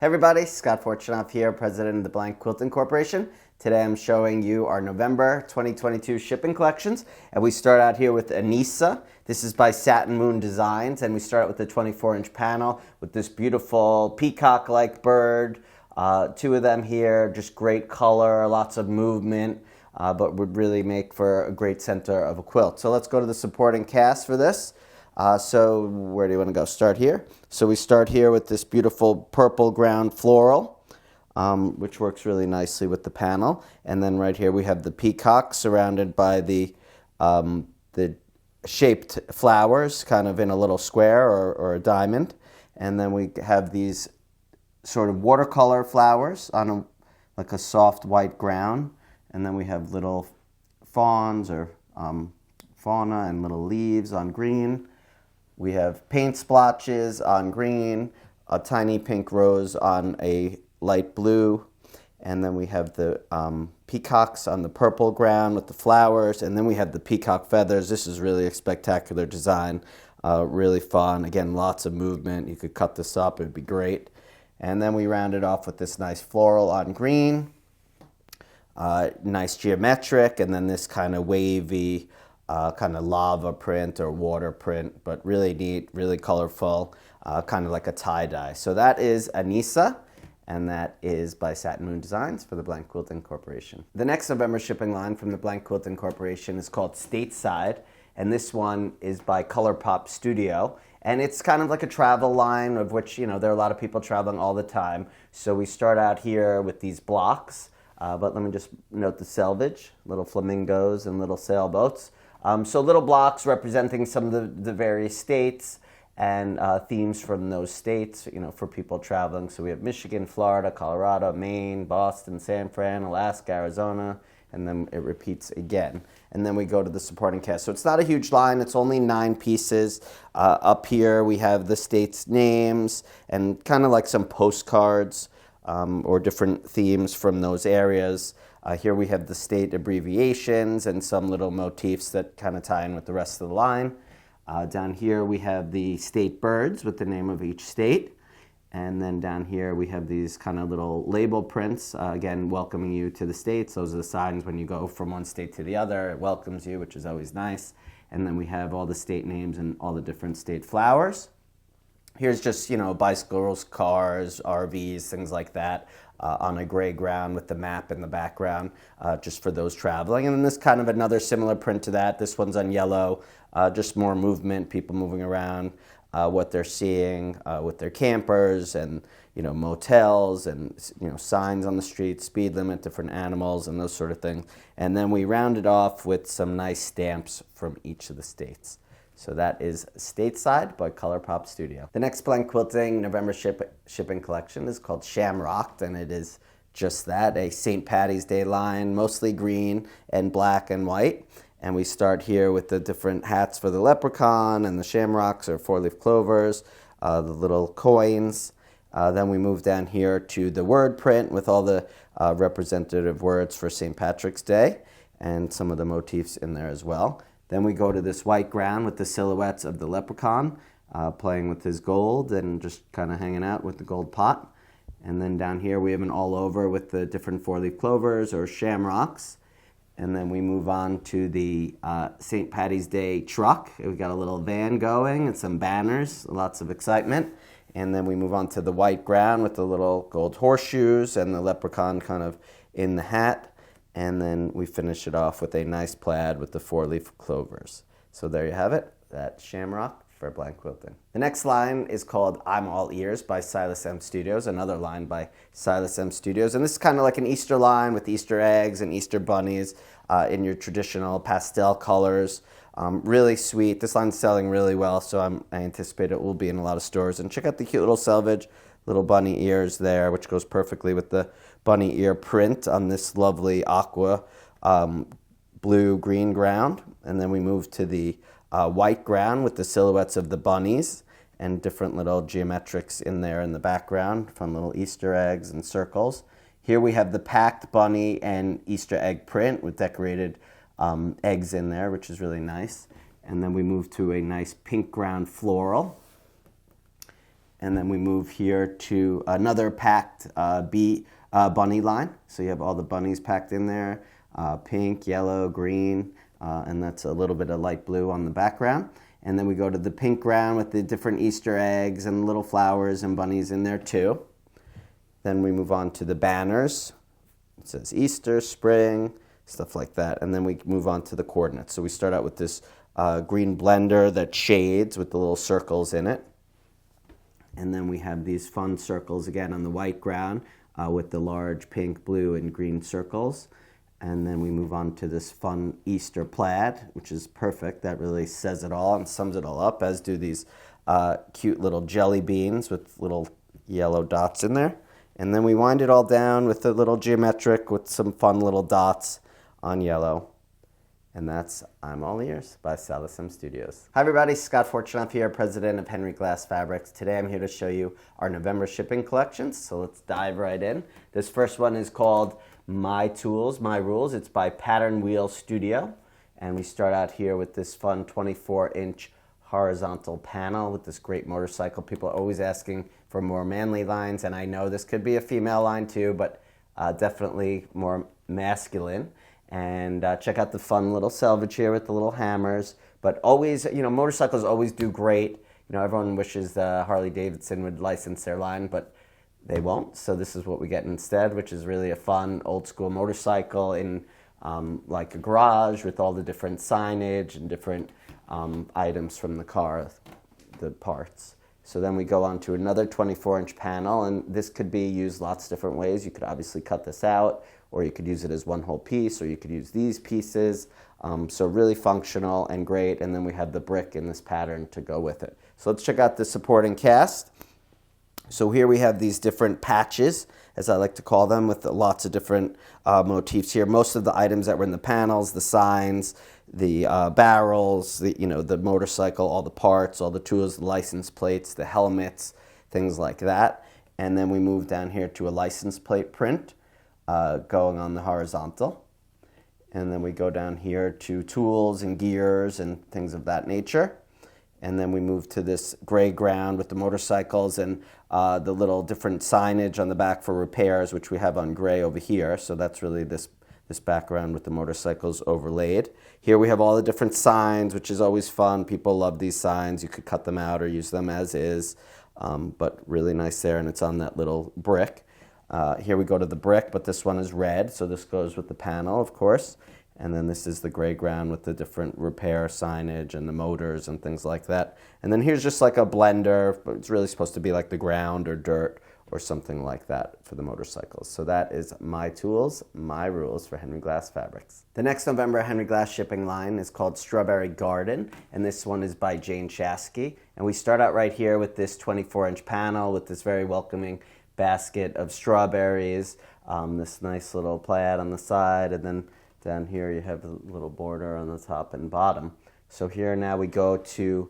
Hey everybody, Scott Fortunoff here, President of the Blank Quilting Corporation. Today I'm showing you our November 2022 shipping collections, and we start out here with Anissa. This is by Satin Moon Designs, and we start with the 24-inch panel with this beautiful peacock-like bird. Two of them here, just great color, lots of movement, but would really make for a great center of a quilt. So let's go to the supporting cast for this. So where do you want to go? Start here. So we start here with this beautiful purple ground floral, which works really nicely with the panel. And then right here we have the peacock surrounded by the shaped flowers, kind of in a little square or a diamond. And then we have these sort of watercolor flowers on like a soft white ground. And then we have little fawns or fauna and little leaves on green. We have paint splotches on green, a tiny pink rose on a light blue, and then we have the peacocks on the purple ground with the flowers, and then we have the peacock feathers. This is really a spectacular design, really fun. Again, lots of movement. You could cut this up, it would be great. And then we round it off with this nice floral on green, nice geometric, and then this kind of wavy, kind of lava print or water print, but really neat, really colorful, kind of like a tie-dye. So that is Anissa, and that is by Satin Moon Designs for the Blank Quilting Corporation. The next November shipping line from the Blank Quilting Corporation is called Stateside, and this one is by ColourPop Studio. And it's kind of like a travel line of which, you know, there are a lot of people traveling all the time. So we start out here with these blocks, but let me just note the selvage, little flamingos and little sailboats. So little blocks representing some of the various states and themes from those states, you know, for people traveling. So we have Michigan, Florida, Colorado, Maine, Boston, San Fran, Alaska, Arizona, and then it repeats again. And then we go to the supporting cast. So it's not a huge line, it's only 9 pieces. Up here we have the states' names and kind of like some postcards or different themes from those areas. Here we have the state abbreviations and some little motifs that kind of tie in with the rest of the line. Down here we have the state birds with the name of each state. And then down here we have these kind of little label prints, again, welcoming you to the states. Those are the signs when you go from one state to the other. It welcomes you, which is always nice. And then we have all the state names and all the different state flowers. Here's just, you know, bicycles, cars, RVs, things like that. On a gray ground with the map in the background, just for those traveling. And then this kind of another similar print to that. This one's on yellow, just more movement, people moving around, what they're seeing with their campers and, you know, motels and, you know, signs on the street, speed limit, different animals and those sort of things. And then we round it off with some nice stamps from each of the states. So that is Stateside by ColourPop Studio. The next Blank Quilting November shipping collection is called Shamrocked, and it is just that, a St. Patty's Day line, mostly green and black and white. And we start here with the different hats for the leprechaun and the shamrocks or 4-leaf clovers, the little coins. Then we move down here to the word print with all the representative words for St. Patrick's Day and some of the motifs in there as well. Then we go to this white ground with the silhouettes of the leprechaun playing with his gold and just kind of hanging out with the gold pot. And then down here we have an all over with the different 4-leaf clovers or shamrocks. And then we move on to the St. Patty's Day truck. We got a little van going and some banners, lots of excitement. And then we move on to the white ground with the little gold horseshoes and the leprechaun kind of in the hat. And then we finish it off with a nice plaid with the 4-leaf clovers. So there you have it, that shamrock for Blank Quilting. The next line is called I'm All Ears by Silas M Studios, another line by Silas M Studios. And this is kind of like an Easter line with Easter eggs and Easter bunnies in your traditional pastel colors. Really sweet. This line's selling really well, so I anticipate it will be in a lot of stores. And check out the cute little selvage, little bunny ears there, which goes perfectly with the bunny ear print on this lovely aqua blue-green ground. And then we move to the white ground with the silhouettes of the bunnies and different little geometrics in there in the background, fun little Easter eggs and circles. Here we have the packed bunny and Easter egg print with decorated eggs in there, which is really nice. And then we move to a nice pink ground floral. And then we move here to another packed bunny line. So you have all the bunnies packed in there, pink, yellow, green, and that's a little bit of light blue on the background. And then we go to the pink ground with the different Easter eggs and little flowers and bunnies in there too. Then we move on to the banners. It says Easter, spring, stuff like that. And then we move on to the coordinates. So we start out with this green blender that shades with the little circles in it. And then we have these fun circles again on the white ground with the large pink, blue, and green circles. And then we move on to this fun Easter plaid, which is perfect. That really says it all and sums it all up, as do these cute little jelly beans with little yellow dots in there. And then we wind it all down with a little geometric with some fun little dots on yellow. And that's I'm All Ears by Salisum Studios. Hi everybody, Scott Fortunoff here, president of Henry Glass Fabrics. Today I'm here to show you our November shipping collections, so let's dive right in. This first one is called My Tools, My Rules. It's by Pattern Wheel Studio. And we start out here with this fun 24-inch horizontal panel with this great motorcycle. People are always asking for more manly lines, and I know this could be a female line too, but definitely more masculine. And check out the fun little selvage here with the little hammers. But always, motorcycles always do great. Everyone wishes Harley Davidson would license their line, but they won't. So this is what we get instead, which is really a fun old school motorcycle in like a garage with all the different signage and different items from the car, the parts. So then we go on to another 24-inch panel, and this could be used lots of different ways. You could obviously cut this out, or you could use it as one whole piece, or you could use these pieces. So really functional and great. And then we have the brick in this pattern to go with it. So let's check out the supporting cast. So here we have these different patches, as I like to call them, with lots of different motifs here. Most of the items that were in the panels, the signs, the barrels, the motorcycle, all the parts, all the tools, the license plates, the helmets, things like that. And then we move down here to a license plate print going on the horizontal. And then we go down here to tools and gears and things of that nature. And then we move to this gray ground with the motorcycles and the little different signage on the back for repairs, which we have on gray over here. So that's really this background with the motorcycles overlaid. Here we have all the different signs, which is always fun. People love these signs. You could cut them out or use them as is, but really nice there, and it's on that little brick. Here we go to the brick, but this one is red, so this goes with the panel, of course. And then this is the gray ground with the different repair signage and the motors and things like that. And then here's just like a blender, but it's really supposed to be like the ground or dirt or something like that for the motorcycles. So that is My Tools, My Rules for Henry Glass Fabrics. The next November Henry Glass shipping line is called Strawberry Garden, and this one is by Jane Shasky. And we start out right here with this 24-inch panel with this very welcoming basket of strawberries, this nice little plaid on the side, and then down here you have a little border on the top and bottom. So here now we go to,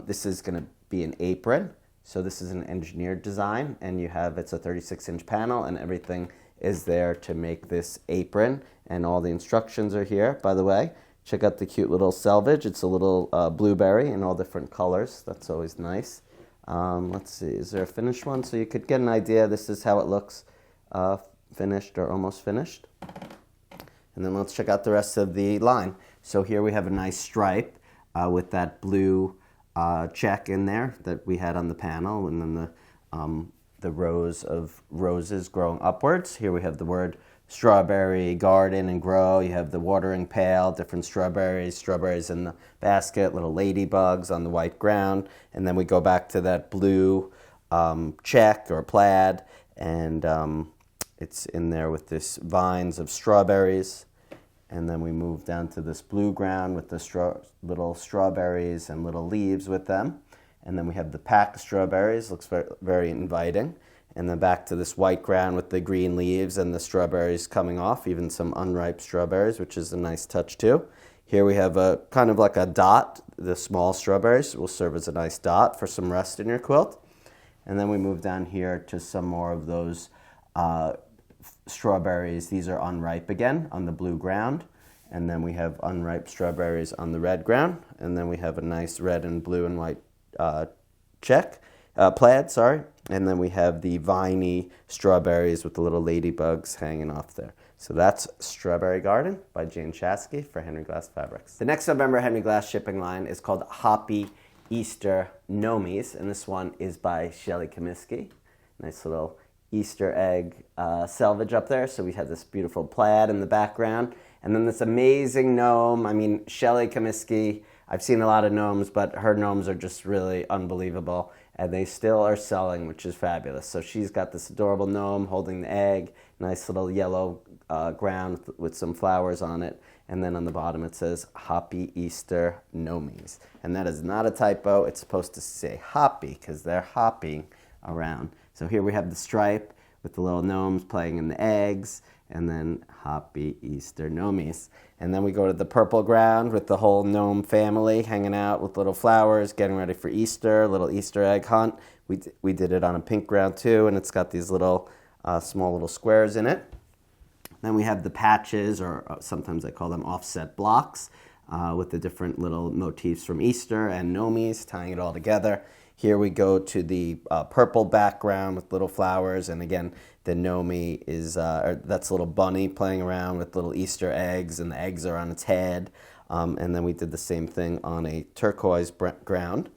this is going to be an apron. So this is an engineered design, and it's a 36-inch panel, and everything is there to make this apron, and all the instructions are here, by the way. Check out the cute little selvage. It's a little blueberry in all different colors. That's always nice. Let's see, is there a finished one? So you could get an idea. This is how it looks finished or almost finished. And then let's check out the rest of the line. So here we have a nice stripe with that blue check in there that we had on the panel, and then the rows of roses growing upwards. Here we have the word strawberry garden and grow. You have the watering pail, different strawberries in the basket, little ladybugs on the white ground. And then we go back to that blue check or plaid, and it's in there with this vines of strawberries. And then we move down to this blue ground with the little strawberries and little leaves with them. And then we have the packed strawberries, looks very, very inviting. And then back to this white ground with the green leaves and the strawberries coming off, even some unripe strawberries, which is a nice touch too. Here we have a kind of like a dot. The small strawberries will serve as a nice dot for some rest in your quilt. And then we move down here to some more of those strawberries. These are unripe again on the blue ground. And then we have unripe strawberries on the red ground. And then we have a nice red and blue and white check. plaid, sorry. And then we have the viney strawberries with the little ladybugs hanging off there. So that's Strawberry Garden by Jane Chasky for Henry Glass Fabrics. The next November Henry Glass shipping line is called Hoppy Easter Nomies, and this one is by Shelley Comiskey. Nice little Easter egg selvage up there. So we have this beautiful plaid in the background, and then this amazing gnome. I mean, Shelley Comiskey, I've seen a lot of gnomes, but her gnomes are just really unbelievable, and they still are selling, which is fabulous. So she's got this adorable gnome holding the egg, nice little yellow ground with some flowers on it, and then on the bottom it says Hoppy Easter Nomies. And that is not a typo, it's supposed to say hoppy because they're hopping around. So here we have the stripe with the little gnomes playing in the eggs, and then Hoppy Easter Nomies. And then we go to the purple ground with the whole gnome family hanging out with little flowers, getting ready for Easter, little Easter egg hunt. We did it on a pink ground too, and it's got these little small little squares in it. Then we have the patches, or sometimes I call them offset blocks, with the different little motifs from Easter and nomies, tying it all together. Here we go to the purple background with little flowers, and again, the nomi is, that's a little bunny playing around with little Easter eggs, and the eggs are on its head. And then we did the same thing on a turquoise ground.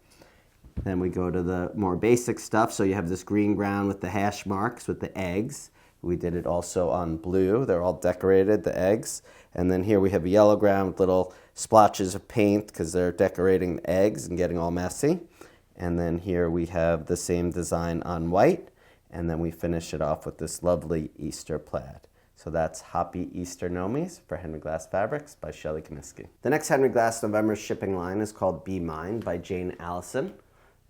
Then we go to the more basic stuff. So you have this green ground with the hash marks with the eggs. We did it also on blue. They're all decorated, the eggs. And then here we have a yellow ground with little splotches of paint because they're decorating the eggs and getting all messy. And then here we have the same design on white. And then we finish it off with this lovely Easter plaid. So that's Hoppy Easter Nomies for Henry Glass Fabrics by Shelley Comiskey. The next Henry Glass November shipping line is called Be Mine by Jane Allison.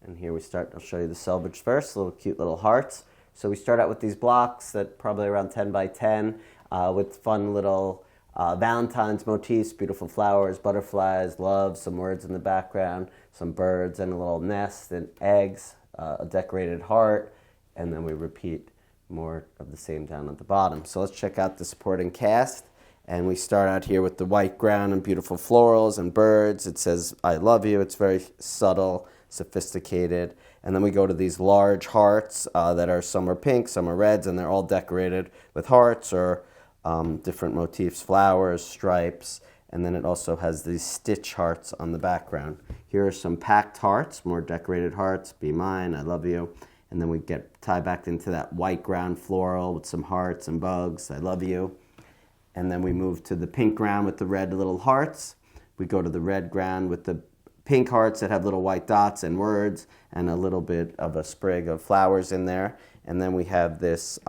And here we start, I'll show you the selvage first, little cute little hearts. So we start out with these blocks that probably around 10 by 10 with fun little Valentine's motifs, beautiful flowers, butterflies, love, some words in the background, some birds and a little nest and eggs, a decorated heart, and then we repeat more of the same down at the bottom. So let's check out the supporting cast. And we start out here with the white ground and beautiful florals and birds. It says, I love you. It's very subtle, sophisticated. And then we go to these large hearts that are, some are pink, some are reds, and they're all decorated with hearts or different motifs, flowers, stripes. And then it also has these stitch hearts on the background. Here are some packed hearts, more decorated hearts. Be mine, I love you. And then we tie back into that white ground floral with some hearts and bugs, I love you. And then we move to the pink ground with the red little hearts. We go to the red ground with the pink hearts that have little white dots and words and a little bit of a sprig of flowers in there. And then we have this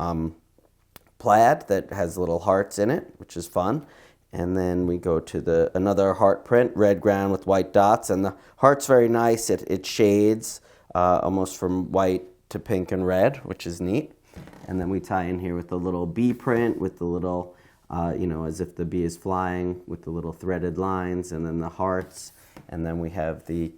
plaid that has little hearts in it, which is fun. And then we go to another heart print, red ground with white dots. And the heart's very nice. It shades almost from white to pink and red, which is neat. And then we tie in here with the little bee print with the little as if the bee is flying with the little threaded lines, and then the hearts, and then we have the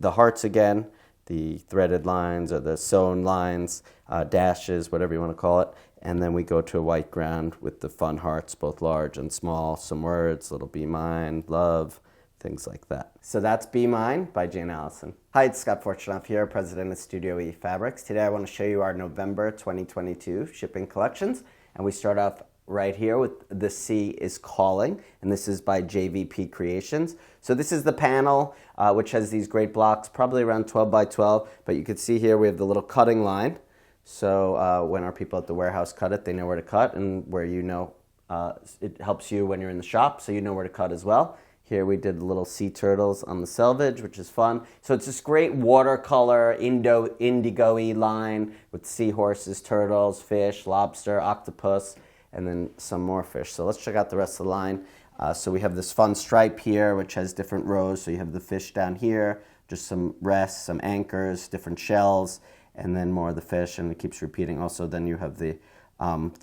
hearts again, the threaded lines or the sewn lines, dashes, whatever you want to call it, and then we go to a white ground with the fun hearts, both large and small, some words, little be mine, love, things like that. So that's Be Mine by Jane Allison. Hi, it's Scott Fortunoff here, president of Studio E Fabrics. Today I want to show you our November 2022 shipping collections, and we start off right here with The Sea is Calling, and this is by JVP Creations. So this is the panel, which has these great blocks, probably around 12 by 12, but you can see here we have the little cutting line. So when our people at the warehouse cut it, they know where to cut, and where it helps you when you're in the shop, so you know where to cut as well. Here we did the little sea turtles on the selvage, which is fun. So it's this great watercolor, indigo-y line with seahorses, turtles, fish, lobster, octopus, and then some more fish. So let's check out the rest of the line. So we have this fun stripe here, which has different rows. So you have the fish down here, just some rests, some anchors, different shells, and then more of the fish, and it keeps repeating. Also, then you have the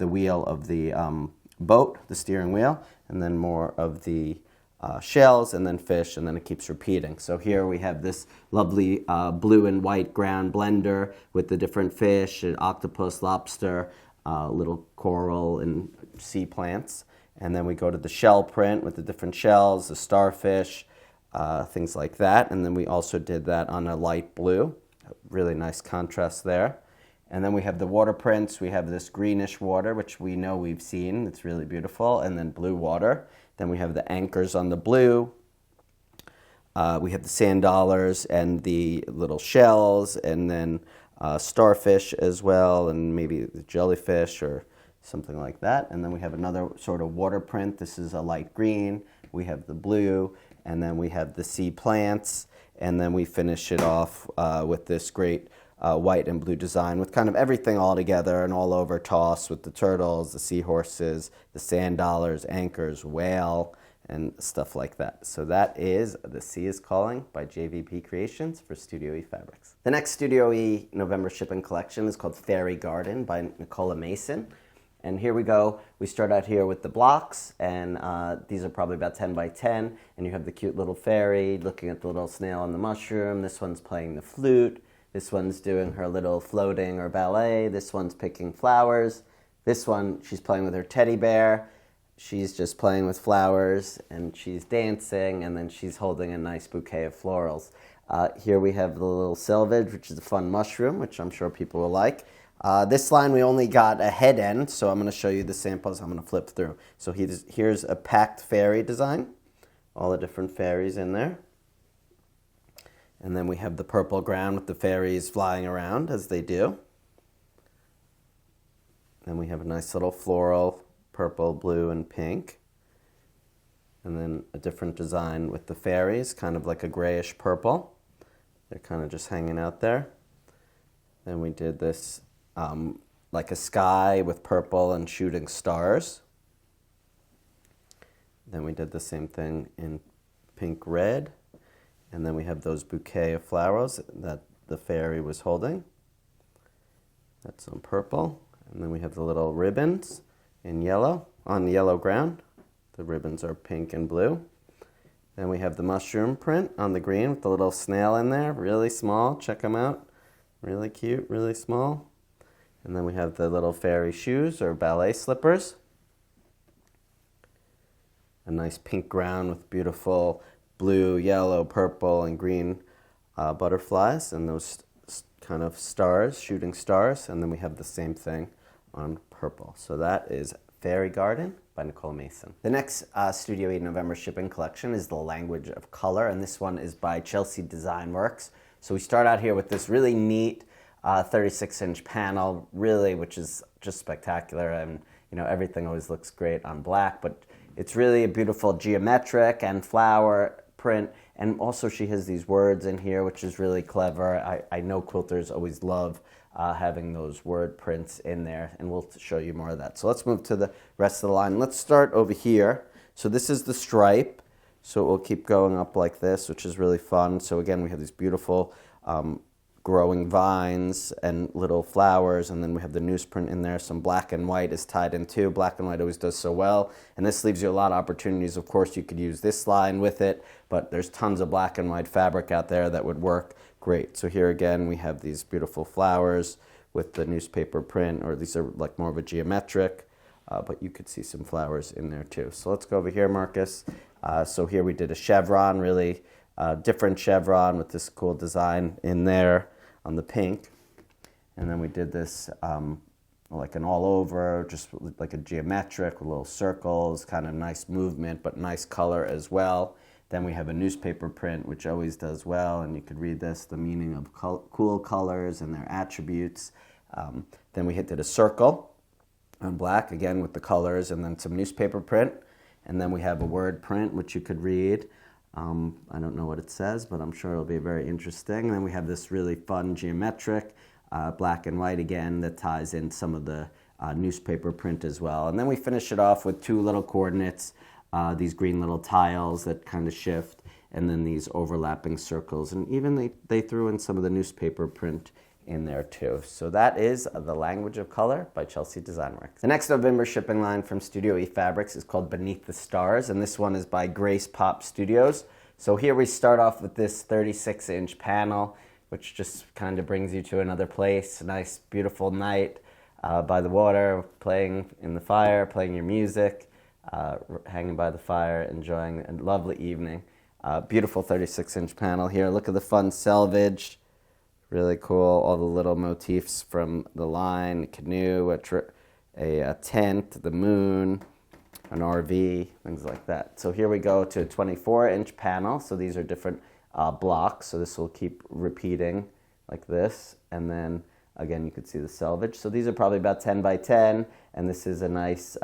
wheel of the boat, the steering wheel, and then more of the shells, and then fish, and then it keeps repeating. So here we have this lovely blue and white ground blender with the different fish, octopus, lobster, little coral and sea plants. And then we go to the shell print with the different shells, the starfish, things like that. And then we also did that on a light blue Really nice contrast there. And then we have the water prints. We have this greenish water, which we know we've seen. It's really beautiful. And then blue water. Then we have the anchors on the blue. We have the sand dollars and the little shells, and then starfish as well, and maybe the jellyfish or something like that. And then we have another sort of water print. This is a light green. We have the blue, and then we have the sea plants, and then we finish it off with this great white and blue design with kind of everything all together and all over toss with the turtles, the seahorses, the sand dollars, anchors, whale, and stuff like that. So that is The Sea is Calling by JVP Creations for Studio E Fabrics. The next Studio E November shipping collection is called Fairy Garden by Nicola Mason. And here we go. We start out here with the blocks, and these are probably about 10 by 10, and you have the cute little fairy looking at the little snail on the mushroom. This one's playing the flute. This one's doing her little floating or ballet. This one's picking flowers. This one, she's playing with her teddy bear. She's just playing with flowers, and she's dancing, and then she's holding a nice bouquet of florals. Here we have the little selvage, which is a fun mushroom, which I'm sure people will like. This line we only got a head end, so I'm going to show you the samples. I'm going to flip through. So here's a packed fairy design, all the different fairies in there. And then we have the purple ground with the fairies flying around as they do. Then we have a nice little floral, purple, blue, and pink. And then a different design with the fairies, kind of like a grayish purple. They're kind of just hanging out there. Then we did this like a sky with purple and shooting stars. Then we did the same thing in pink red. And then we have those bouquet of flowers that the fairy was holding. That's on purple. And then we have the little ribbons in yellow, on the yellow ground. The ribbons are pink and blue. Then we have the mushroom print on the green with the little snail in there, really small. Check them out. Really cute, really small. And then we have the little fairy shoes or ballet slippers. A nice pink ground with beautiful blue, yellow, purple, and green butterflies and those kind of stars, shooting stars. And then we have the same thing on purple. So that is Fairy Garden by Nicola Mason. The next Studio E November shipping collection is The Language of Color, and this one is by Chelsea Design Works. So we start out here with this really neat 36-inch panel, really, which is just spectacular, and everything always looks great on black, but it's really a beautiful geometric and flower print, and also she has these words in here, which is really clever. I know quilters always love having those word prints in there, and we'll show you more of that. So let's move to the rest of the line. Let's start over here. So this is the stripe, so it will keep going up like this, which is really fun. So again, we have these beautiful growing vines and little flowers, and then we have the newsprint in there. Some black and white is tied in too. Black and white always does so well, and this leaves you a lot of opportunities. Of course, you could use this line with it, but there's tons of black and white fabric out there that would work great. So here again, we have these beautiful flowers with the newspaper print, or these are like more of a geometric, but you could see some flowers in there too. So let's go over here, Marcus. So here we did a chevron, really different chevron with this cool design in there on the pink. And then we did this like an all over, just like a geometric with little circles, kind of nice movement, but nice color as well. Then we have a newspaper print, which always does well, and you could read this, the meaning of cool colors and their attributes. Then we did a circle on black, again with the colors, and then some newspaper print. And then we have a word print, which you could read. I don't know what it says, but I'm sure it'll be very interesting. And then we have this really fun geometric, black and white again, that ties in some of the newspaper print as well. And then we finish it off with two little coordinates, these green little tiles that kind of shift, and then these overlapping circles. And even they threw in some of the newspaper print in there too. So that is The Language of Color by Chelsea Design Works. The next November shipping line from Studio E Fabrics is called Beneath the Stars, and this one is by Grace Pop Studios. So here we start off with this 36-inch panel, which just kind of brings you to another place. A nice, beautiful night by the water, playing in the fire, playing your music, hanging by the fire, enjoying a lovely evening. Beautiful 36-inch panel here. Look at the fun selvage. Really cool. All the little motifs from the line, canoe, a tent, the moon, an RV, things like that. So here we go to a 24-inch panel. So these are different blocks. So this will keep repeating like this. And then again, you can see the selvage. So these are probably about 10 by 10. And this is a nice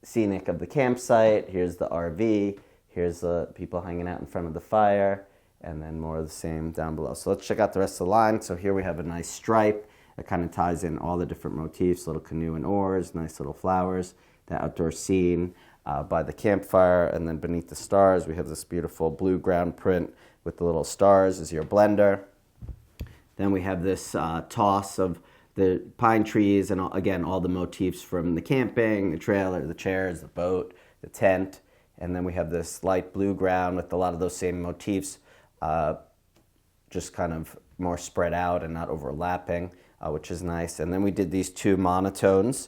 scenic of the campsite. Here's the RV. Here's the people hanging out in front of the fire. And then more of the same down below. So let's check out the rest of the line. So here we have a nice stripe that kind of ties in all the different motifs, little canoe and oars, nice little flowers, the outdoor scene by the campfire. And then beneath the stars, we have this beautiful blue ground print with the little stars as your blender. Then we have this toss of the pine trees and again, all the motifs from the camping, the trailer, the chairs, the boat, the tent. And then we have this light blue ground with a lot of those same motifs, just kind of more spread out and not overlapping, which is nice. And then we did these two monotones.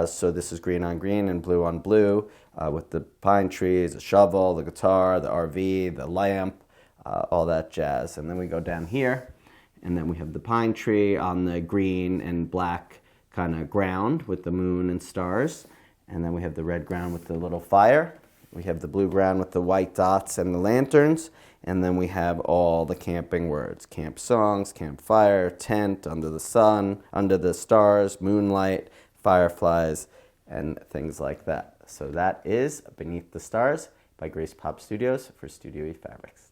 So this is green on green and blue on blue with the pine trees, the shovel, the guitar, the RV, the lamp, all that jazz. And then we go down here, and then we have the pine tree on the green and black kind of ground with the moon and stars. And then we have the red ground with the little fire. We have the blue ground with the white dots and the lanterns. And then we have all the camping words: camp songs, campfire, tent, under the sun, under the stars, moonlight, fireflies, and things like that. So that is Beneath the Stars by Grace Pop Studios for Studio E Fabrics.